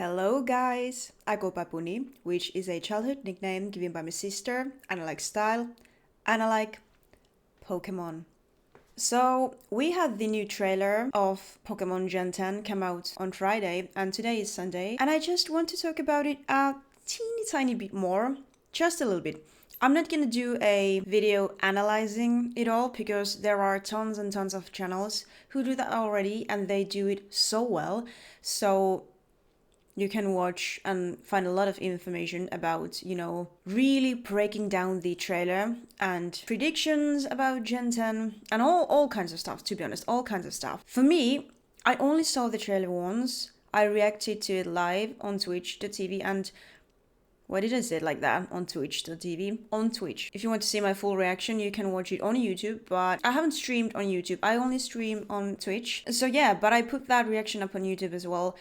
Hello guys, I go by Puni, which is a childhood nickname given by my sister, and I like style, and I like Pokemon. So we had the new trailer of Pokemon Gen 10 come out on Friday, and today is Sunday, and I just want to talk about it a teeny tiny bit more, just a little bit. I'm not gonna do a video analyzing it all because there are tons and tons of channels who do that already and they do it so well. So you can watch and find a lot of information about, really breaking down the trailer and predictions about Gen 10 and all kinds of stuff, to be honest, all kinds of stuff. For me, I only saw the trailer once. I reacted to it live on twitch.tv and why did I say it like that? On twitch.tv? On Twitch. If you want to see my full reaction, you can watch it on YouTube, but I haven't streamed on YouTube. I only stream on Twitch. So yeah, but I put that reaction up on YouTube as well.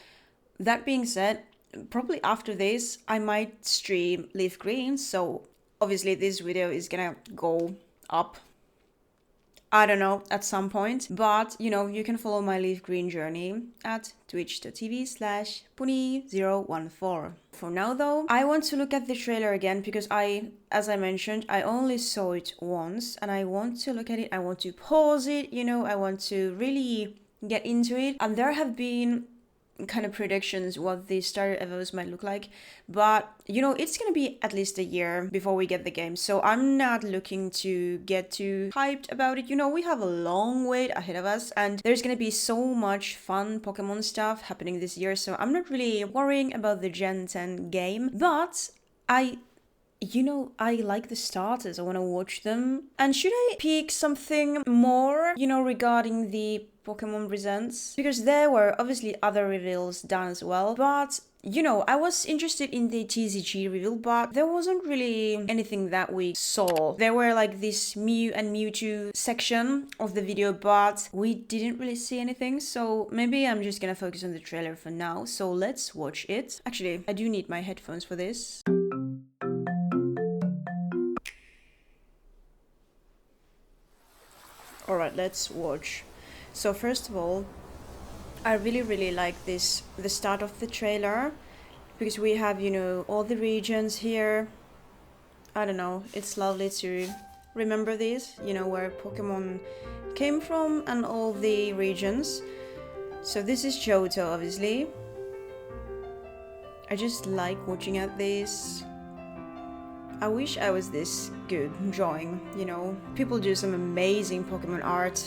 That being said, probably after this, I might stream Leaf Green, so obviously this video is gonna go up, I don't know, at some point, but you can follow my Leaf Green journey at twitch.tv/puni014. For now though, I want to look at the trailer again because as I mentioned, I only saw it once and I want to look at it, I want to pause it, I want to really get into it, and there have been kind of predictions what the starter evos might look like, but it's gonna be at least a year before we get the game, so I'm not looking to get too hyped about it. We have a long wait ahead of us and there's gonna be so much fun Pokemon stuff happening this year, so I'm not really worrying about the Gen 10 game, but I like the starters. I want to watch them. And should I pick something more, regarding the Pokemon Presents? Because there were obviously other reveals done as well. But, I was interested in the TCG reveal, but there wasn't really anything that we saw. There were like this Mew and Mewtwo section of the video, but we didn't really see anything. So maybe I'm just gonna focus on the trailer for now. So let's watch it. Actually, I do need my headphones for this. Alright, let's watch. So first of all, I really like the start of the trailer, because we have, all the regions here. I don't know, it's lovely to remember this, where Pokemon came from and all the regions. So this is Johto, obviously. I just like watching at this. I wish I was this good drawing, People do some amazing Pokemon art.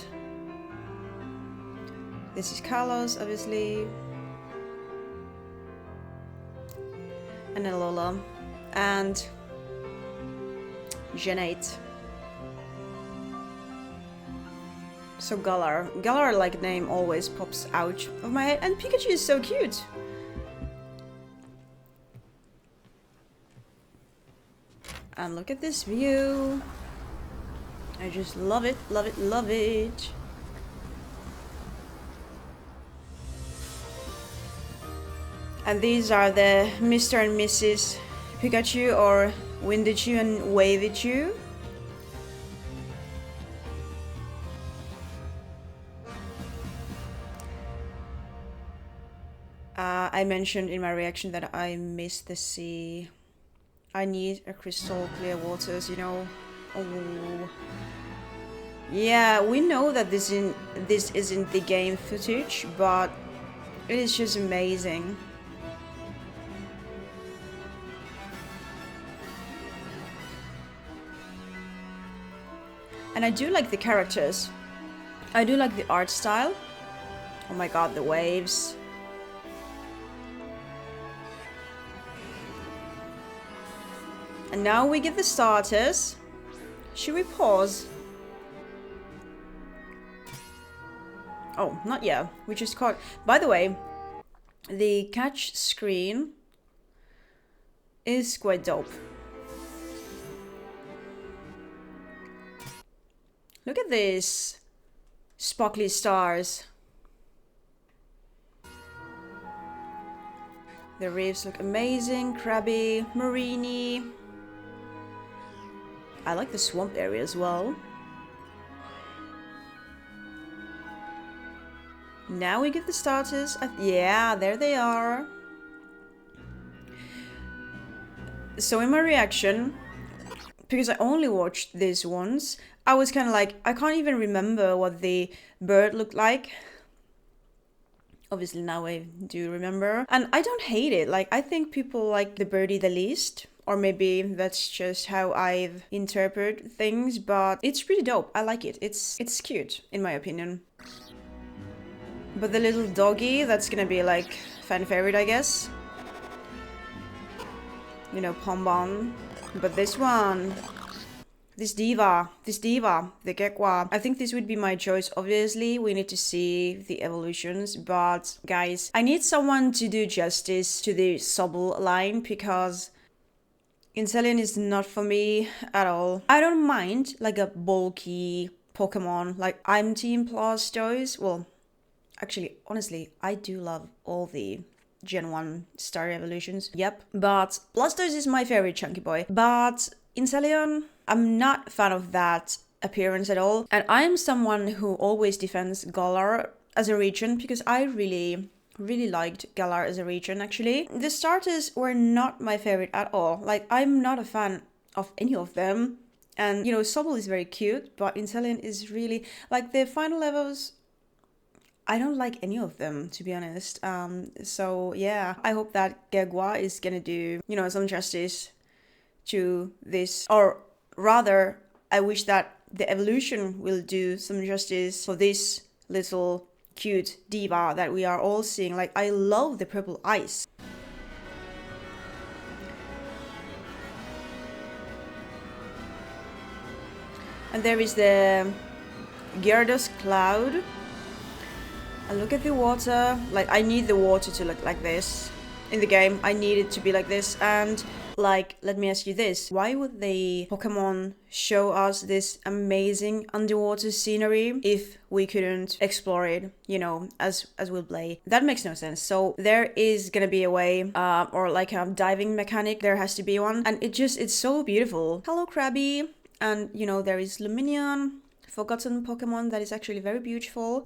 This is Kalos, obviously. And Alola. And Genate. So Galar. Galar-like name always pops out of my head. And Pikachu is so cute. And look at this view. I just love it, love it, love it. And these are the Mr. and Mrs. Pikachu, or Windichu and Wavichu. I mentioned in my reaction that I miss the sea. I need a crystal clear waters, Oh. Yeah, we know that this isn't the game footage, but it is just amazing. And I do like the characters. I do like the art style. Oh my god, the waves. And now we get the starters. Should we pause? Oh, not yet. We just caught. By the way, the catch screen is quite dope. Look at this. Sparkly stars. The reefs look amazing. Crabby, Marini. I like the swamp area as well. Now we get the starters. Yeah, there they are. So in my reaction, because I only watched this once, I was kind of like, I can't even remember what the bird looked like. Obviously now I do remember. And I don't hate it. Like, I think people like the birdie the least. Or maybe that's just how I've interpreted things, but it's pretty dope. I like it. It's cute, in my opinion. But the little doggy, that's gonna be like fan favorite, I guess. You know, Pombon. But this one, this diva, the Gekwa, I think this would be my choice. Obviously, we need to see the evolutions, but guys, I need someone to do justice to the Sobble line because Incelion is not for me at all. I don't mind like a bulky Pokemon, like I'm Team Blastoise. Well, actually, honestly, I do love all the Gen 1 Star Evolutions. Yep. But Blastoise is my favorite chunky boy. But Incelion, I'm not a fan of that appearance at all. And I'm someone who always defends Galar as a region because I really liked Galar as a region, actually. The starters were not my favorite at all. Like, I'm not a fan of any of them. And, you know, Sobble is very cute, but Incelion is really... Like, the final levels... I don't like any of them, to be honest. So, yeah. I hope that Gegwa is gonna do, you know, some justice to this. Or rather, I wish that the evolution will do some justice for this little cute diva that we are all seeing. Like, I love the purple eyes. And there is the Gyarados cloud. And look at the water. Like, I need the water to look like this. In the game, I need it to be like this. And, like, let me ask you this. Why would the Pokemon show us this amazing underwater scenery if we couldn't explore it, you know, as we'll play? That makes no sense. So there is gonna be a way, or like a diving mechanic. There has to be one. And it's so beautiful. Hello, Krabby. And, you know, there is Luminion, forgotten Pokemon that is actually very beautiful.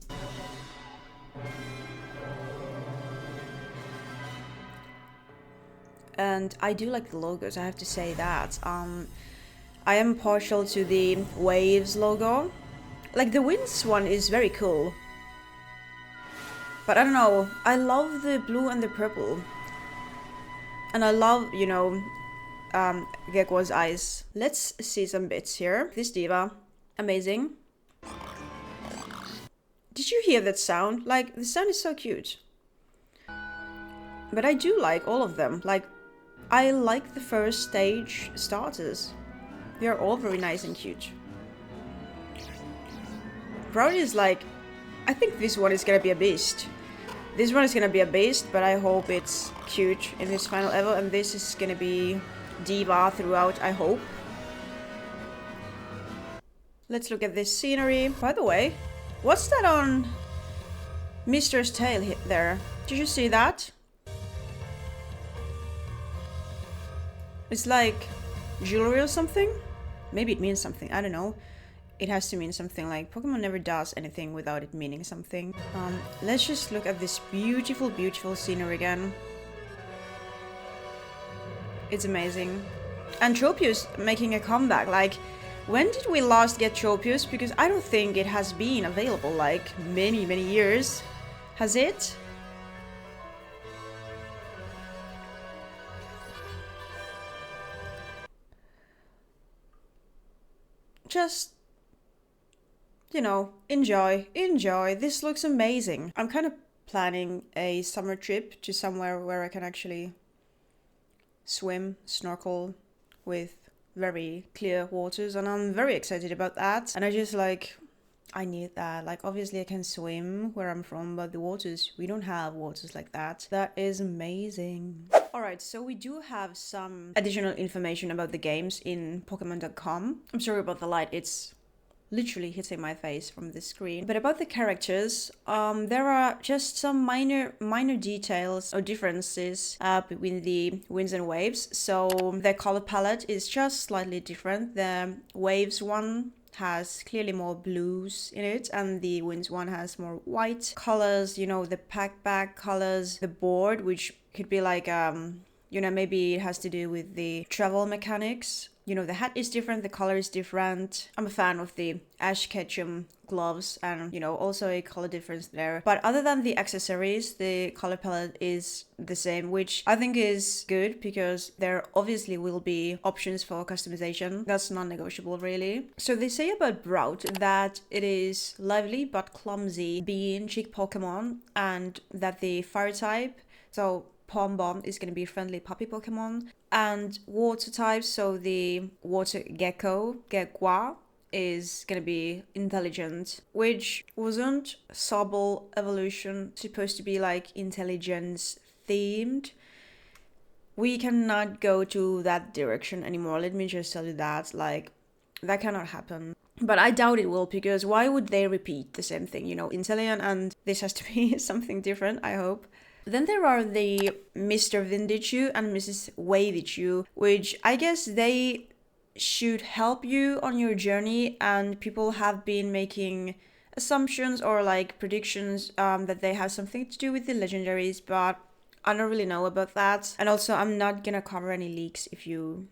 And I do like the logos, I have to say that. I am partial to the Waves logo. Like, the Winds one is very cool. But I don't know, I love the blue and the purple. And I love, you know, Gekwa's eyes. Let's see some bits here. This diva, amazing. Did you hear that sound? Like, the sound is so cute. But I do like all of them. Like, I like the first stage starters. They are all very nice and cute. Brownie is like... I think this one is gonna be a beast. This one is gonna be a beast, but I hope it's cute in this final level. And this is gonna be diva throughout, I hope. Let's look at this scenery. By the way, what's that on Mister's tail there? Did you see that? It's like jewelry or something? Maybe it means something, I don't know. It has to mean something. Like, Pokemon never does anything without it meaning something. Let's just look at this beautiful, beautiful scenery again. It's amazing. And Tropius making a comeback. Like, when did we last get Tropius? Because I don't think it has been available like many years. Has it? Just, you know, enjoy. This looks amazing. I'm kind of planning a summer trip to somewhere where I can actually swim, snorkel with very clear waters, and I'm very excited about that. And I just like, I need that. Like, obviously I can swim where I'm from, but the waters, we don't have waters like that. That is amazing. Alright, so we do have some additional information about the games in Pokemon.com. I'm sorry about the light, it's literally hitting my face from the screen. But about the characters, there are just some minor details or differences between the Winds and Waves. So their color palette is just slightly different. The Waves one has clearly more blues in it, and the Winds one has more white colors, you know, the pack bag colors, the board, which could be like You know, maybe it has to do with the travel mechanics. You know, the hat is different, the color is different. I'm a fan of the Ash Ketchum gloves and, you know, also a color difference there. But other than the accessories, the color palette is the same, which I think is good because there obviously will be options for customization. That's non-negotiable, really. So they say about Brout that it is lively but clumsy, being chic Pokemon, and that the fire type, so Pom Bomb, is going to be friendly puppy Pokemon, and water types, so the water gecko, Gekwa, is going to be intelligent, which wasn't Sobble evolution supposed to be like intelligence themed? We cannot go to that direction anymore. Let me just tell you that, like, that cannot happen. But I doubt it will, because why would they repeat the same thing? You know, intelligent, and this has to be something different, I hope. Then there are the Mr. Vindichu and Mrs. Wavichu, which I guess they should help you on your journey, and people have been making assumptions or like predictions that they have something to do with the legendaries, but I don't really know about that. And also, I'm not gonna cover any leaks. If you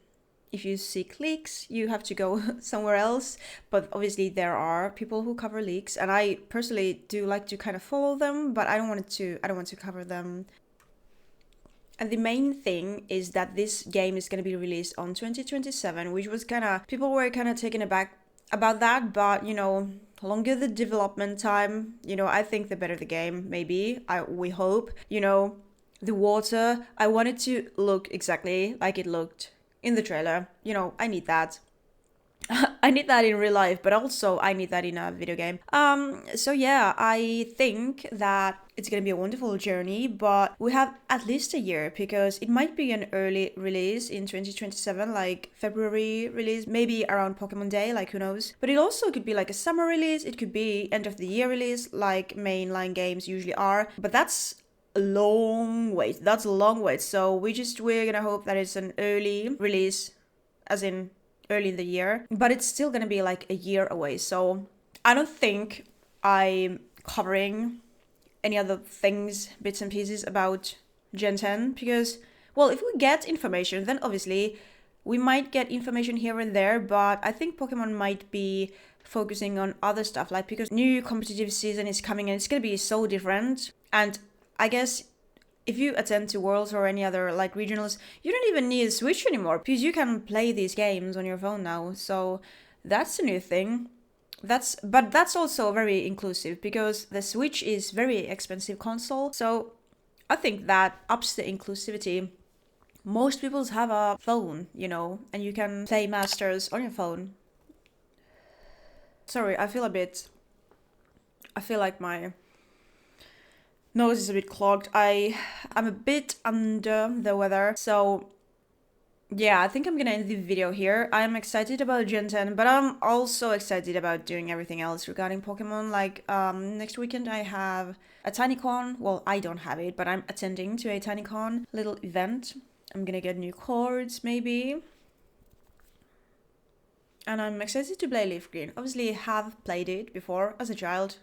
seek leaks, you have to go somewhere else. But obviously there are people who cover leaks, and I personally do like to kind of follow them, but I don't want to cover them. And the main thing is that this game is going to be released on 2027, which was people were kind of taken aback about that, but you know, longer the development time, you know, I think the better the game, maybe. We hope. You know, the water, I want it to look exactly like it looked in the trailer. You know, I need that. I need that in real life, but also I need that in a video game. So yeah, I think that it's gonna be a wonderful journey, but we have at least a year, because it might be an early release in 2027, like February release, maybe around Pokemon Day, like who knows. But it also could be like a summer release, it could be end of the year release, like mainline games usually are. But that's a long wait. That's a long wait. So we're gonna hope that it's an early release, as in early in the year, but it's still gonna be like a year away. So I don't think I'm covering any other things, bits and pieces about Gen 10, because, well, if we get information, then obviously we might get information here and there, but I think Pokemon might be focusing on other stuff, like, because new competitive season is coming and it's gonna be so different. And I guess if you attend to Worlds or any other like regionals, you don't even need a Switch anymore, because you can play these games on your phone now. So that's a new thing. But that's also very inclusive, because the Switch is very expensive console. So I think that ups the inclusivity. Most people have a phone, you know, and you can play Masters on your phone. Sorry, I feel like my nose is a bit clogged. I'm a bit under the weather. So yeah, I think I'm gonna end the video here. I'm excited about Gen 10, but I'm also excited about doing everything else regarding Pokemon. Like next weekend I have a TinyCon. Well, I don't have it, but I'm attending to a TinyCon little event. I'm gonna get new cards maybe. And I'm excited to play Leaf Green. Obviously, I have played it before as a child,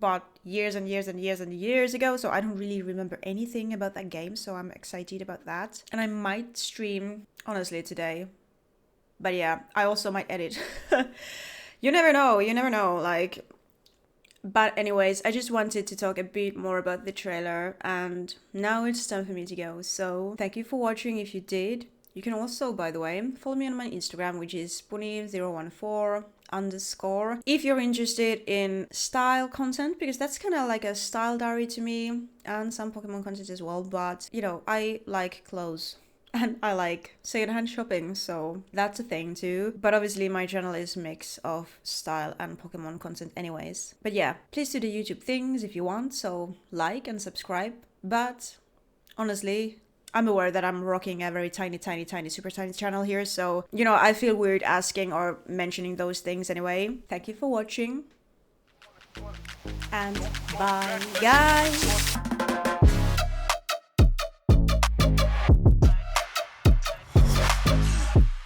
but years and years and years and years ago, so I don't really remember anything about that game, so I'm excited about that. And I might stream, honestly, today. But yeah, I also might edit. You never know, like... But anyways, I just wanted to talk a bit more about the trailer, and now it's time for me to go. So thank you for watching if you did. You can also, by the way, follow me on my Instagram, which is puni014_. If you're interested in style content, because that's kind of like a style diary to me, and some Pokemon content as well. But, you know, I like clothes and I like secondhand shopping, so that's a thing too. But obviously my channel is a mix of style and Pokemon content anyways. But yeah, please do the YouTube things if you want, so like and subscribe. But honestly, I'm aware that I'm rocking a very tiny, super tiny channel here, so, you know, I feel weird asking or mentioning those things anyway. Thank you for watching, and bye, guys!